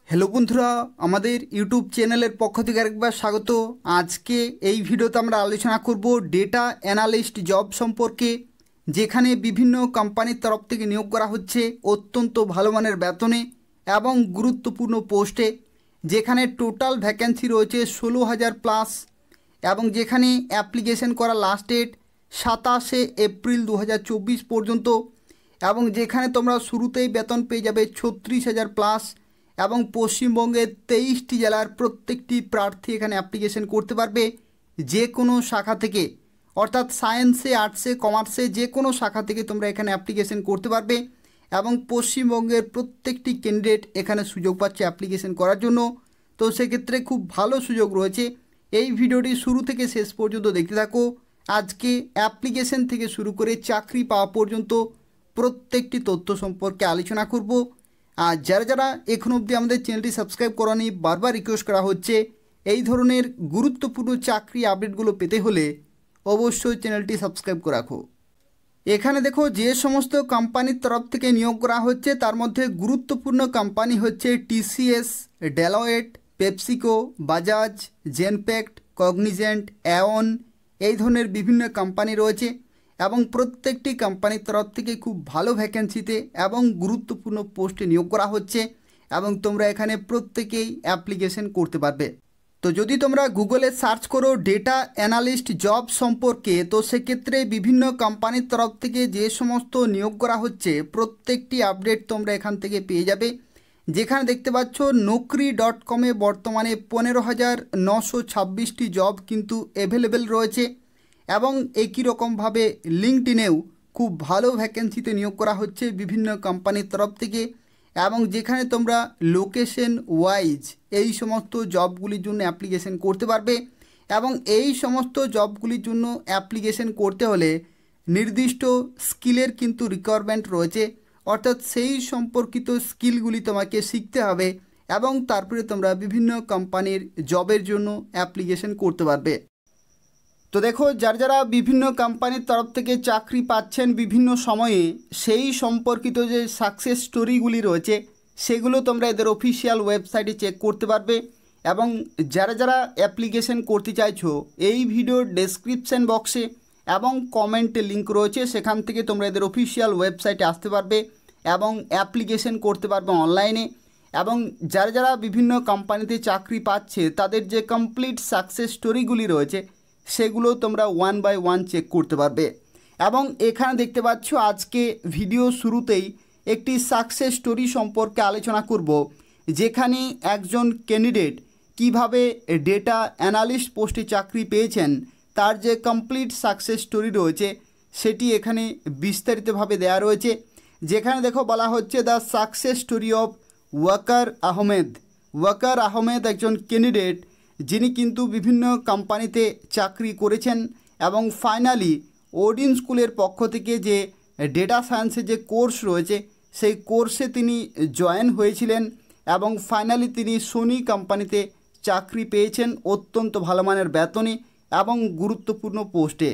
Hello বন্ধুরা, আমাদের YouTube চ্যানেলের পক্ষ থেকে আরেকবার স্বাগত। আজকে এই ভিডিওতে আমরা আলোচনা করব ডেটা অ্যানালিস্ট জব সম্পর্কে, যেখানে বিভিন্ন কোম্পানির তরফ থেকে নিয়োগ করা হচ্ছে অত্যন্ত ভালো মানের বেতনে এবং গুরুত্বপূর্ণ পোস্টে, যেখানে টোটাল ভ্যাকেন্সি রয়েছে 16,000 প্লাস এবং যেখানে অ্যাপ্লিকেশন করা লাস্ট ডেট 27শে এপ্রিল 2024 পর্যন্ত এবং যেখানে তোমরা শুরুতেই বেতন পেয়ে যাবে 36,000 প্লাস এবং পশ্চিমবঙ্গের 23টি জেলার প্রত্যেকটি প্রার্থী এখানে অ্যাপ্লিকেশন করতে পারবে যে কোনো শাখা থেকে, অর্থাৎ সায়েন্সে, আর্টসে, কমার্সে যে কোনো শাখা থেকে তোমরা এখানে অ্যাপ্লিকেশন করতে পারবে এবং পশ্চিমবঙ্গের প্রত্যেকটি ক্যান্ডিডেট এখানে সুযোগ পাচ্ছে অ্যাপ্লিকেশন করার জন্য। তো সেক্ষেত্রে খুব ভালো সুযোগ রয়েছে। এই ভিডিওটি শুরু থেকে শেষ পর্যন্ত দেখতে থাকো। আজকে অ্যাপ্লিকেশন থেকে শুরু করে চাকরি পাওয়া পর্যন্ত প্রত্যেকটি তথ্য সম্পর্কে আলোচনা করব। আর যারা যারা এখন অবধি আমাদের চ্যানেলটি সাবস্ক্রাইব করেনি, বারবার রিকোয়েস্ট করা হচ্ছে এই ধরনের গুরুত্বপূর্ণ চাকরি আপডেটগুলো পেতে হলে অবশ্যই চ্যানেলটি সাবস্ক্রাইব করে রাখো। এখানে দেখো যে সমস্ত কোম্পানির তরফ থেকে নিয়োগ করা হচ্ছে তার মধ্যে গুরুত্বপূর্ণ কোম্পানি হচ্ছে TCS, Deloitte, PepsiCo, Bajaj, Genpact, Cognizant, Aon, এই ধরনের বিভিন্ন কোম্পানি রয়েছে এবং প্রত্যেকটি কোম্পানির তরফ থেকে খুব ভালো ভ্যাকেন্সিতে এবং গুরুত্বপূর্ণ পোস্টে নিয়োগ করা হচ্ছে এবং তোমরা এখানে প্রত্যেকেই অ্যাপ্লিকেশন করতে পারবে। তো যদি তোমরা গুগলে সার্চ করো ডেটা অ্যানালিস্ট জব সম্পর্কে, তো সেক্ষেত্রে বিভিন্ন কোম্পানির তরফ থেকে যে সমস্ত নিয়োগ করা হচ্ছে প্রত্যেকটি আপডেট তোমরা এখান থেকে পেয়ে যাবে। যেখানে দেখতে পাচ্ছ Naukri.com-এ বর্তমানে 15,926টি জব কিন্তু অ্যাভেলেবেল রয়েছে এবং একই রকমভাবে লিঙ্কডইনেও খুব ভালো ভ্যাকেন্সিতে নিয়োগ করা হচ্ছে বিভিন্ন কোম্পানির তরফ থেকে এবং যেখানে তোমরা লোকেশন ওয়াইজ এই সমস্ত জবগুলির জন্য অ্যাপ্লিকেশন করতে পারবে এবং এই সমস্ত জবগুলির জন্য অ্যাপ্লিকেশন করতে হলে নির্দিষ্ট স্কিলের কিন্তু রিকোয়ারমেন্ট রয়েছে, অর্থাৎ সেই সম্পর্কিত স্কিলগুলি তোমাকে শিখতে হবে এবং তারপরে তোমরা বিভিন্ন কোম্পানির জবের জন্য অ্যাপ্লিকেশন করতে পারবে। তো দেখো, যারা যারা বিভিন্ন কোম্পানির তরফ থেকে চাকরি পাচ্ছেন বিভিন্ন সময়ে সেই সম্পর্কিত যে সাকসেস স্টোরিগুলি রয়েছে সেগুলো তোমরা এদের অফিসিয়াল ওয়েবসাইটে চেক করতে পারবে এবং যারা যারা অ্যাপ্লিকেশন করতে চাইছো এই ভিডিওর ডেসক্রিপশন বক্সে এবং কমেন্টে লিঙ্ক রয়েছে, সেখান থেকে তোমরা এদের অফিসিয়াল ওয়েবসাইটে আসতে পারবে এবং অ্যাপ্লিকেশন করতে পারবে অনলাইনে। এবং যারা যারা বিভিন্ন কোম্পানিতে চাকরি পাচ্ছে তাদের যে কমপ্লিট সাকসেস স্টোরিগুলি রয়েছে সেগুলো তোমরা ওয়ান বাই ওয়ান চেক করতে পারবে। এবং এখানে দেখতে পাচ্ছ আজকে ভিডিও শুরুতেই একটি সাকসেস স্টোরি সম্পর্কে আলোচনা করব, যেখানে একজন ক্যান্ডিডেট কিভাবে ডেটা অ্যানালিস্ট পোস্টে চাকরি পেয়েছেন তার যে কমপ্লিট সাকসেস স্টোরি রয়েছে সেটি এখানে বিস্তারিতভাবে দেওয়া রয়েছে। যেখানে দেখো বলা হচ্ছে the success story of Waqar Ahmed. Waqar Ahmed একজন ক্যান্ডিডেট যিনি কিন্তু বিভিন্ন কোম্পানিতে চাকরি করেছেন এবং ফাইনালি ওডিন স্কুলের পক্ষ থেকে যে ডেটা সায়েন্সের যে কোর্স রয়েছে সেই কোর্সে তিনি জয়েন হয়েছিলেন এবং ফাইনালি তিনি সোনি কোম্পানিতে চাকরি পেয়েছেন অত্যন্ত ভালো মানের বেতনে এবং গুরুত্বপূর্ণ পোস্টে।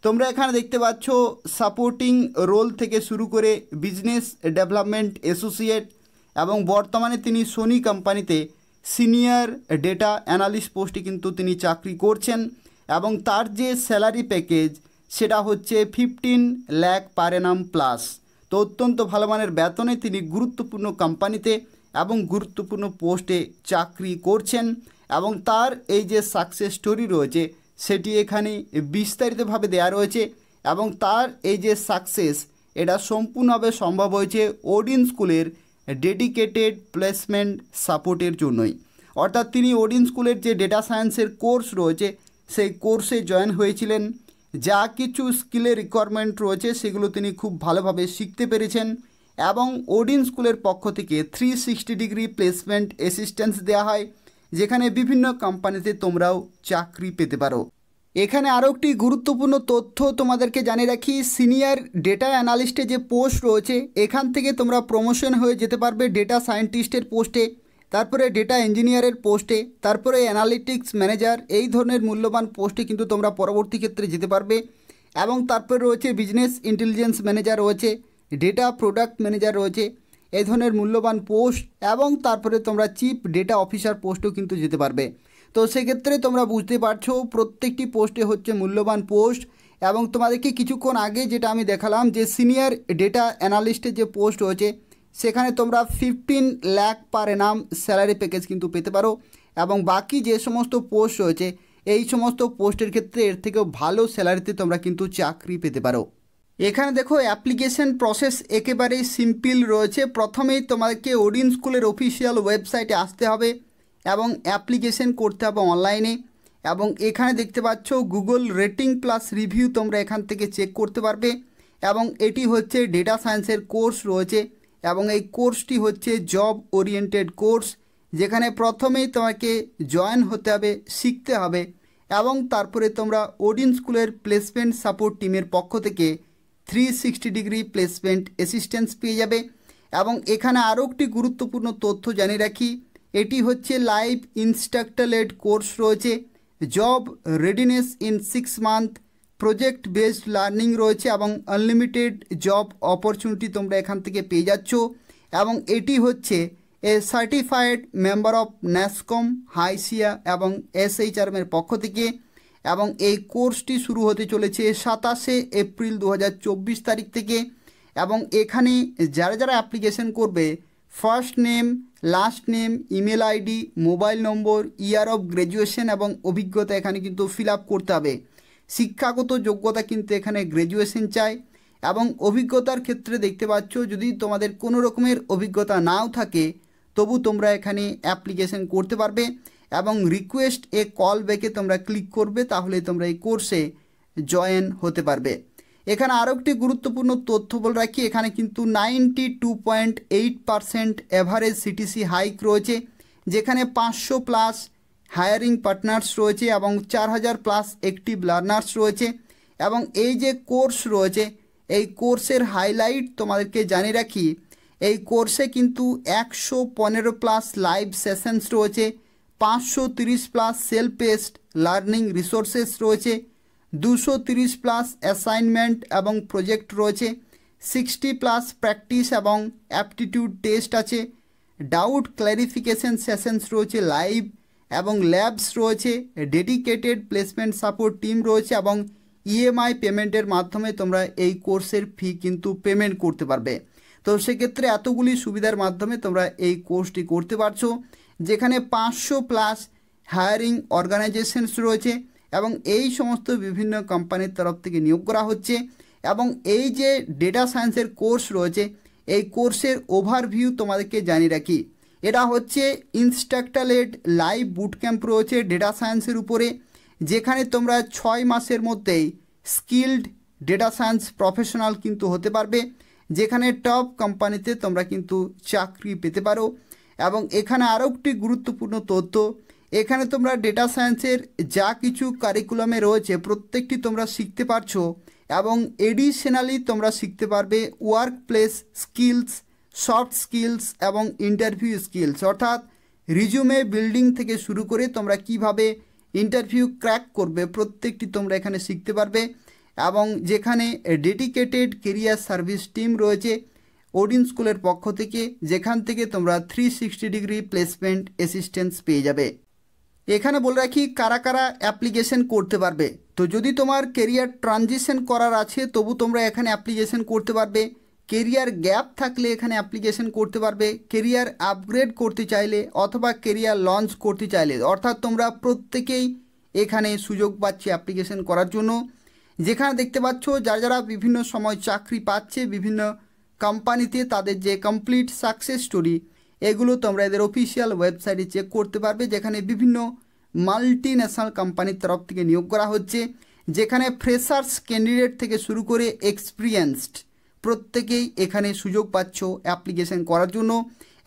তোমরা এখানে দেখতে পাচ্ছ সাপোর্টিং রোল থেকে শুরু করে বিজনেস ডেভেলপমেন্ট অ্যাসোসিয়েট এবং বর্তমানে তিনি সোনি কোম্পানিতে সিনিয়র ডেটা অ্যানালিস্ট পোস্টে কিন্তু তিনি চাকরি করছেন এবং তার যে স্যালারি প্যাকেজ সেটা হচ্ছে 15 লাখ পার অ্যানাম প্লাস। তো অত্যন্ত ভালো মানের বেতনে তিনি গুরুত্বপূর্ণ কোম্পানিতে এবং গুরুত্বপূর্ণ পোস্টে চাকরি করছেন এবং তার এই যে সাকসেস স্টোরি রয়েছে সেটি এখানে বিস্তারিতভাবে দেওয়া রয়েছে এবং তার এই যে সাকসেস এটা সম্পূর্ণভাবে সম্ভব হয়েছে ওডিন স্কুলের ডেডিকেটেড প্লেসমেন্ট সাপোর্টের জন্যই। অর্থাৎ তিনি ওডিন স্কুলের যে ডেটা সায়েন্সের কোর্স রয়েছে সেই কোর্সে জয়েন হয়েছিলেন, যা কিছু স্কিলের রিকোয়ারমেন্ট রয়েছে সেগুলো তিনি খুব ভালোভাবে শিখতে পেরেছেন এবং ওডিন স্কুলের পক্ষ থেকে 360 ডিগ্রি প্লেসমেন্ট অ্যাসিস্ট্যান্স দেওয়া হয়, যেখানে বিভিন্ন কোম্পানিতে তোমরাও চাকরি পেতে পারো। এখানে আরও একটি গুরুত্বপূর্ণ তথ্য তোমাদেরকে জানিয়ে রাখি, সিনিয়র ডেটা অ্যানালিস্টে যে পোস্ট রয়েছে এখান থেকে তোমরা প্রমোশন হয়ে যেতে পারবে ডেটা সায়েন্টিস্টের পোস্টে, তারপরে ডেটা ইঞ্জিনিয়ারের পোস্টে, তারপরে অ্যানালিটিক্স ম্যানেজার, এই ধরনের মূল্যবান পোস্টে কিন্তু তোমরা পরবর্তী ক্ষেত্রে যেতে পারবে এবং তারপরে রয়েছে বিজনেস ইন্টেলিজেন্স ম্যানেজার রয়েছে, ডেটা প্রোডাক্ট ম্যানেজার রয়েছে, এই ধরনের মূল্যবান পোস্ট এবং তারপরে তোমরা চিফ ডেটা অফিসার পোস্টও কিন্তু যেতে পারবে। তো সেক্ষেত্রে তোমরা বুঝতে পারছো প্রত্যেকটি পোস্টে হচ্ছে মূল্যবান পোস্ট। এবং তোমাদেরকে কিছুক্ষণ আগে যেটা আমি দেখালাম যে সিনিয়র ডেটা অ্যানালিস্টের যে পোস্ট রয়েছে সেখানে তোমরা 15 লাখ পার এনাম স্যালারি প্যাকেজ কিন্তু পেতে পারো। এবং বাকি যে সমস্ত পোস্ট রয়েছে এই সমস্ত পোস্টের ক্ষেত্রে এর থেকেও ভালো স্যালারিতে তোমরা কিন্তু চাকরি পেতে পারো। এখানে দেখো অ্যাপ্লিকেশন প্রসেস একেবারেই সিম্পল রয়েছে। প্রথমেই তোমাদেরকে ওডিন স্কুলের অফিসিয়াল ওয়েবসাইটে আসতে হবে এবং অ্যাপ্লিকেশন করতে হবে অনলাইনে। এবং এখানে দেখতে পাচ্ছ গুগল রেটিং প্লাস রিভিউ তোমরা এখান থেকে চেক করতে পারবে। এবং এটি হচ্ছে ডেটা সায়েন্সের কোর্স রয়েছে এবং এই কোর্সটি হচ্ছে জব ওরিয়েন্টেড কোর্স, যেখানে প্রথমেই তোমাকে জয়েন হতে হবে, শিখতে হবে এবং তারপরে তোমরা ওডিন স্কুলের প্লেসমেন্ট সাপোর্ট টিমের পক্ষ থেকে 360 ডিগ্রি প্লেসমেন্ট অ্যাসিস্ট্যান্স পেয়ে যাবে। এবং এখানে আরও একটি গুরুত্বপূর্ণ তথ্য জানিয়ে রাখি, এটি হচ্ছে লাইভ ইনস্ট্রাক্টর লেড কোর্স রয়েছে, job readiness in 6 month, project based learning রয়েছে এবং আনলিমিটেড জব অপরচুনিটি তোমরা এখান থেকে পেয়ে যাচ্ছ। এবং এটি হচ্ছে a certified member of NASSCOM, HYSEA এবং এসএইচআরএমের পক্ষ থেকে। এবং এই কোর্সটি শুরু হতে চলেছে 27শে এপ্রিল 2024 তারিখ থেকে। এবং এখানে যারা যারা অ্যাপ্লিকেশন করবে first name, last name, email ID, mobile number, year of graduation এবং অভিজ্ঞতা এখানে কিন্তু ফিল আপ করতে হবে। শিক্ষাগত যোগ্যতা কিন্তু এখানে গ্র্যাজুয়েশন চাই। এবং অভিজ্ঞতার ক্ষেত্রে দেখতে পাচ্ছ যদি তোমাদের কোনো রকমের অভিজ্ঞতা নাও থাকে তবু তোমরা এখানে অ্যাপ্লিকেশন করতে পারবে। এবং রিকোয়েস্ট এ কল ব্যাকে তোমরা ক্লিক করবে, তাহলে তোমরা এই কোর্সে জয়েন হতে পারবে। এখানে আরও একটি গুরুত্বপূর্ণ তথ্য বলে রাখি, এখানে কিন্তু 92.8% অ্যাভারেজ সিটিসি হাইক রয়েছে, যেখানে 500 প্লাস হায়ারিং পার্টনার্স রয়েছে এবং 4000 প্লাস অ্যাক্টিভ লার্নার্স রয়েছে। এবং এই যে কোর্স রয়েছে এই কোর্সের হাইলাইট তোমাদেরকে জানিয়ে রাখি, এই কোর্সে কিন্তু 115 প্লাস লাইভ সেশনস রয়েছে, 530 প্লাস সেলফ পেস্ড লার্নিং রিসোর্সেস রয়েছে, 230 প্লাস অ্যাসাইনমেন্ট এবং প্রজেক্ট রয়েছে, 60 প্লাস প্র্যাকটিস এবং অ্যাপটিটিউড টেস্ট আছে, ডাউট ক্ল্যারিফিকেশন সেশনস রয়েছে লাইভ এবং ল্যাবস রয়েছে, ডেডিকেটেড প্লেসমেন্ট সাপোর্ট টিম রয়েছে এবং ইএমআই পেমেন্টের মাধ্যমে তোমরা এই কোর্সের ফি কিন্তু পেমেন্ট করতে পারবে। তো সেক্ষেত্রে এতগুলি সুবিধার মাধ্যমে তোমরা এই কোর্সটি করতে পারছো, যেখানে 500 প্লাস হায়ারিং অর্গানাইজেশনস রয়েছে এবং এই সমস্ত বিভিন্ন কোম্পানির তরফ থেকে নিয়োগ করা হচ্ছে। এবং এই যে ডেটা সায়েন্সের কোর্স রয়েছে এই কোর্সের ওভারভিউ তোমাদেরকে জানিয়ে রাখি, এটা হচ্ছে instructor led live boot camp রয়েছে ডেটা সায়েন্সের উপরে, যেখানে তোমরা 6 মাসের মধ্যেই স্কিল্ড ডেটা সায়েন্স প্রফেশনাল কিন্তু হতে পারবে, যেখানে টপ কোম্পানিতে তোমরা কিন্তু চাকরি পেতে পারো। এবং এখানে আরও একটি গুরুত্বপূর্ণ তথ্য, এখানে তোমরা ডেটা সায়েন্সের যা কিছু কারিকুলামে রয়েছে প্রত্যেকটি তোমরা শিখতে পারছো এবং এডিশনালি তোমরা শিখতে পারবে work place skills, soft skills এবং ইন্টারভিউ স্কিলস, অর্থাৎ রিজুমে বিল্ডিং থেকে শুরু করে তোমরা কিভাবে ইন্টারভিউ ক্র্যাক করবে প্রত্যেকটি তোমরা এখানে শিখতে পারবে। এবং যেখানে ডেডিকেটেড কেরিয়ার সার্ভিস টিম রয়েছে ওডিন স্কুলের পক্ষ থেকে, যেখান থেকে তোমরা 360 ডিগ্রি প্লেসমেন্ট অ্যাসিস্ট্যান্স পেয়ে যাবে। এখানে বলে রাখি কারা কারা অ্যাপ্লিকেশন করতে পারবে। তো যদি তোমার কেরিয়ার ট্রানজিশন করার আছে তবু তোমরা এখানে অ্যাপ্লিকেশন করতে পারবে, কেরিয়ার গ্যাপ থাকলে এখানে অ্যাপ্লিকেশন করতে পারবে, কেরিয়ার আপগ্রেড করতে চাইলে অথবা কেরিয়ার লঞ্চ করতে চাইলে, অর্থাৎ তোমরা প্রত্যেকেই এখানে সুযোগ পাচ্ছে অ্যাপ্লিকেশন করার জন্য। যেখানে দেখতে পাচ্ছ যারা যারা বিভিন্ন সময় চাকরি পাচ্ছে বিভিন্ন কোম্পানিতে, তাদের যে কমপ্লিট সাকসেস স্টোরি এগুলো তোমরা এদের অফিসিয়াল ওয়েবসাইটে চেক করতে পারবে, যেখানে বিভিন্ন মাল্টি ন্যাশনাল কোম্পানির তরফ থেকে নিয়োগ করা হচ্ছে, যেখানে ফ্রেশার্স ক্যান্ডিডেট থেকে শুরু করে এক্সপিরিয়েন্সড প্রত্যেকেই এখানে সুযোগ পাচ্ছ অ্যাপ্লিকেশন করার জন্য।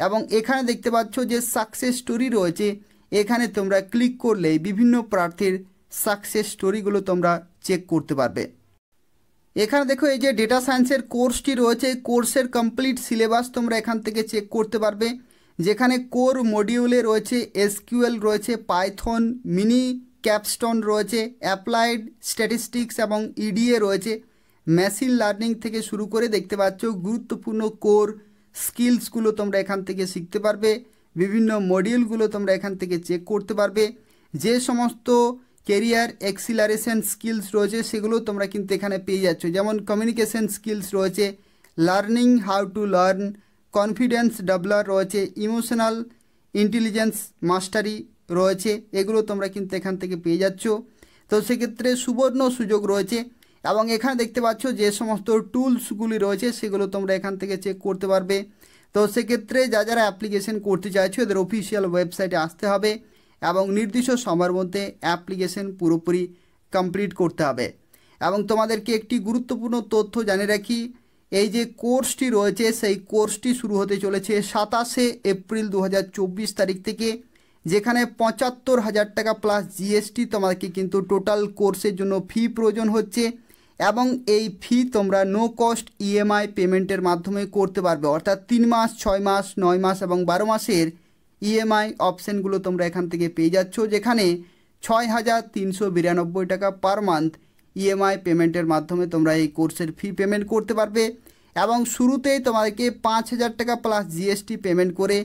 এবং এখানে দেখতে পাচ্ছ যে সাকসেস স্টোরি রয়েছে, এখানে তোমরা ক্লিক করলেই বিভিন্ন প্রার্থীর সাকসেস স্টোরিগুলো তোমরা চেক করতে পারবে। এখানে দেখো এই যে ডেটা সায়েন্সের কোর্সটি রয়েছে, কোর্সের কমপ্লিট সিলেবাস তোমরা এখান থেকে চেক করতে পারবে, যেখানে কোর মডিউলে রয়েছে এসকিউএল রয়েছে, পাইথন, মিনি ক্যাপস্টোন রয়েছে, অ্যাপ্লাইড স্ট্যাটিস্টিক্স এবং ইডিএ রয়েছে, মেশিন লার্নিং থেকে শুরু করে দেখতে পাচ্ছ গুরুত্বপূর্ণ কোর স্কিলসগুলো তোমরা এখান থেকে শিখতে পারবে, বিভিন্ন মডিউলগুলো তোমরা এখান থেকে চেক করতে পারবে। যে সমস্ত কেরিয়ার এক্সিলারেশন স্কিলস রয়েছে সেগুলো তোমরা কিন্তু এখানে পেয়ে যাচ্ছ, যেমন কমিউনিকেশন স্কিলস রয়েছে, learning how to learn, confidence develop রয়েছে, ইমোশনাল ইন্টেলিজেন্স মাস্টারি রয়েছে, এগুলো তোমরা কিন্তু এখান থেকে পেয়ে যাচ্ছ। তো সেক্ষেত্রে সুবর্ণ সুযোগ রয়েছে। এবং এখানে দেখতে পাচ্ছ যে সমস্ত টুলসগুলি রয়েছে সেগুলো তোমরা এখান থেকে চেক করতে পারবে। তো সেক্ষেত্রে যারা অ্যাপ্লিকেশন করতে চাইছো এদের অফিসিয়াল ওয়েবসাইটে আসতে হবে এবং নির্দিষ্ট সময়ের মধ্যে অ্যাপ্লিকেশন পুরোপুরি কমপ্লিট করতে হবে। এবং তোমাদেরকে একটি গুরুত্বপূর্ণ তথ্য জানিয়ে রাখি, এই যে কোর্সটি রয়েছে সেই কোর্সটি শুরু হতে চলেছে 27শে এপ্রিল 2024 তারিখ থেকে, যেখানে 75,000 টাকা প্লাস জিএসটি তোমাদেরকে কিন্তু টোটাল কোর্সের জন্য ফি প্রয়োজন হচ্ছে। এবং এই ফি তোমরা নো কস্ট ইএমআই পেমেন্টের মাধ্যমে করতে পারবে, অর্থাৎ 3 মাস, 6 মাস, 9 মাস এবং 12 মাসের ইএমআই অপশানগুলো তোমরা এখান থেকে পেয়ে যাচ্ছ, যেখানে 6,392 টাকা পার মান্থ ইএমআই পেমেন্টের মাধ্যমে তোমরা এই কোর্সের ফি পেমেন্ট করতে পারবে। এবং শুরুতেই তোমাদেরকে 5,000 টাকা প্লাস জিএসটি পেমেন্ট করে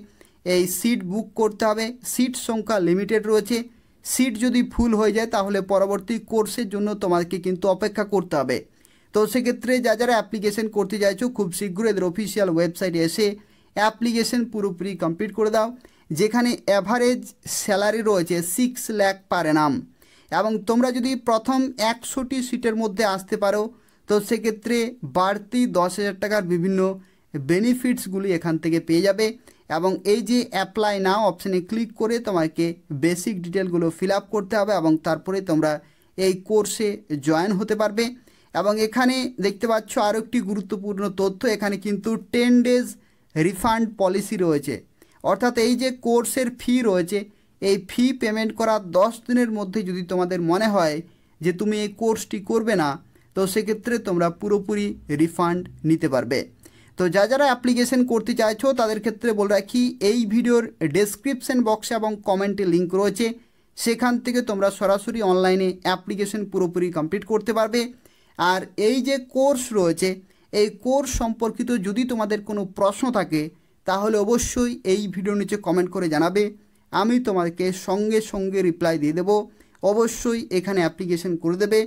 এই সিট বুক করতে হবে। সিট সংখ্যা লিমিটেড রয়েছে, সিট যদি ফুল হয়ে যায় তাহলে পরবর্তী কোর্সের জন্য তোমাদেরকে কিন্তু অপেক্ষা করতে হবে। তো সেক্ষেত্রে যারা অ্যাপ্লিকেশন করতে চাইছো খুব শীঘ্রই এদের অফিসিয়াল ওয়েবসাইটে এসে অ্যাপ্লিকেশন পুরোপুরি কমপ্লিট করে দাও, যেখানে অ্যাভারেজ স্যালারি রয়েছে 6 লাখ পার অ্যানাম। এবং তোমরা যদি প্রথম 100টি সিটের মধ্যে আসতে পারো তো সেক্ষেত্রে বাড়তি 10,000 টাকার বিভিন্ন বেনিফিটসগুলি এখান থেকে পেয়ে যাবে। এবং এই যে অ্যাপ্লাই নাও অপশানে ক্লিক করে তোমাকে বেসিক ডিটেলগুলো ফিল আপ করতে হবে এবং তারপরে তোমরা এই কোর্সে জয়েন হতে পারবে। এবং এখানে দেখতে পাচ্ছ আরও একটি গুরুত্বপূর্ণ তথ্য, এখানে কিন্তু 10 ডেজ রিফান্ড পলিসি রয়েছে, অর্থাৎ এই যে কোর্সের ফি রয়েছে এই ফি পেমেন্ট করার 10 দিনের মধ্যে যদি তোমাদের মনে হয় যে তুমি এই কোর্সটি করবে না তো সেক্ষেত্রে তোমরা পুরোপুরি রিফান্ড নিতে পারবে। তো যারা অ্যাপ্লিকেশন করতে চাইছো তাদের ক্ষেত্রে বলে রাখি, এই ভিডিওর ডেসক্রিপশন বক্সে এবং কমেন্টে লিঙ্ক রয়েছে, সেখান থেকে তোমরা সরাসরি অনলাইনে অ্যাপ্লিকেশন পুরোপুরি কমপ্লিট করতে পারবে। আর এই যে কোর্স রয়েছে এই কোর্স সম্পর্কিত যদি তোমাদের কোনো প্রশ্ন থাকে তাহলে অবশ্যই এই ভিডিওর নিচে কমেন্ট করে জানাবে, আমি তোমাদেরকে সঙ্গে সঙ্গে রিপ্লাই দিয়ে দেবো। অবশ্যই এখানে অ্যাপ্লিকেশন করে দেবে।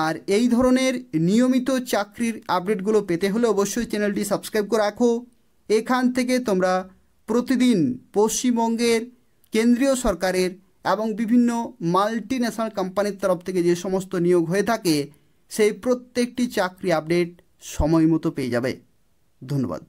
আর এই ধরনের নিয়মিত চাকরির আপডেটগুলো পেতে হলে অবশ্যই চ্যানেলটি সাবস্ক্রাইব করে রাখো। এখান থেকে তোমরা প্রতিদিন পশ্চিমবঙ্গের কেন্দ্রীয় সরকারের এবং বিভিন্ন মাল্টি ন্যাশনাল কোম্পানির তরফ থেকে যে সমস্ত নিয়োগ হয়ে থাকে সেই প্রত্যেকটি চাকরি আপডেট সময় মতো পেয়ে যাবে। ধন্যবাদ।